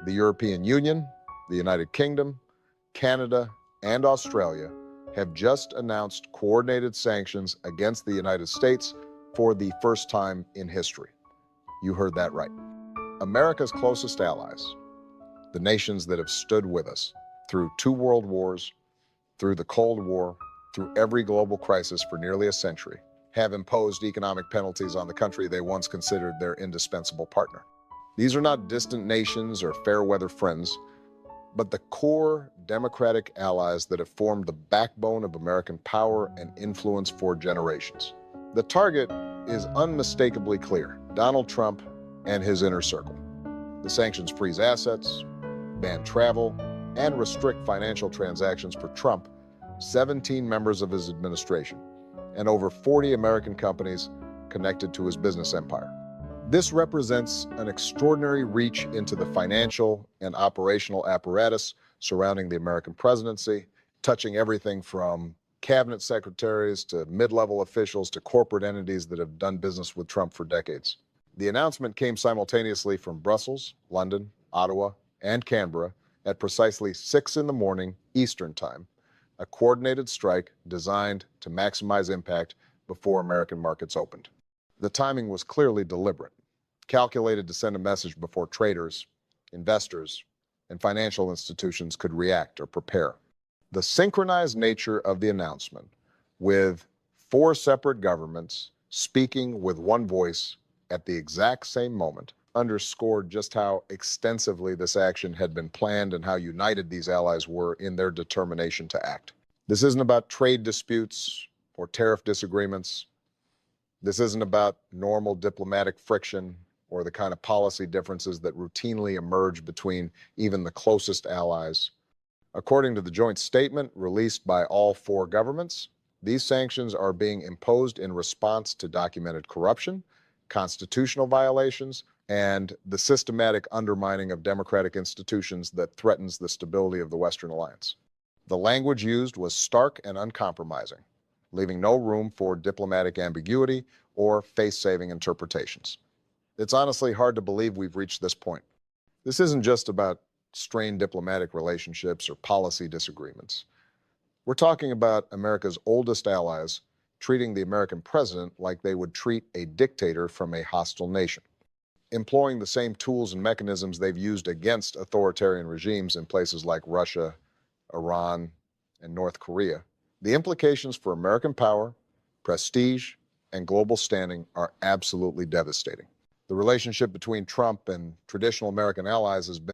The European Union, the United Kingdom, Canada, and Australia have just announced coordinated sanctions against the United States for the first time in history. You heard that right. America's closest allies, the nations that have stood with us through 2 world wars, through the Cold War, through every global crisis for nearly a century, have imposed economic penalties on the country they once considered their indispensable partner. These are not distant nations or fair-weather friends, but the core democratic allies that have formed the backbone of American power and influence for generations. The target is unmistakably clear: Donald Trump and his inner circle. The sanctions freeze assets, ban travel, and restrict financial transactions for Trump, 17 members of his administration, and over 40 American companies connected to his business empire. This represents an extraordinary reach into the financial and operational apparatus surrounding the American presidency, touching everything from cabinet secretaries to mid-level officials to corporate entities that have done business with Trump for decades. The announcement came simultaneously from Brussels, London, Ottawa, and Canberra at precisely 6 in the morning Eastern Time, a coordinated strike designed to maximize impact before American markets opened. The timing was clearly deliberate, calculated to send a message before traders, investors, and financial institutions could react or prepare. The synchronized nature of the announcement, with 4 separate governments speaking with one voice at the exact same moment, underscored just how extensively this action had been planned and how united these allies were in their determination to act. This isn't about trade disputes or tariff disagreements. This isn't about normal diplomatic friction or the kind of policy differences that routinely emerge between even the closest allies. According to the joint statement released by all 4 governments, these sanctions are being imposed in response to documented corruption, constitutional violations, and the systematic undermining of democratic institutions that threatens the stability of the Western alliance. The language used was stark and uncompromising, leaving no room for diplomatic ambiguity or face-saving interpretations. It's honestly hard to believe we've reached this point. This isn't just about strained diplomatic relationships or policy disagreements. We're talking about America's oldest allies treating the American president like they would treat a dictator from a hostile nation, employing the same tools and mechanisms they've used against authoritarian regimes in places like Russia, Iran, and North Korea. The implications for American power, prestige, and global standing are absolutely devastating. The relationship between Trump and traditional American allies has been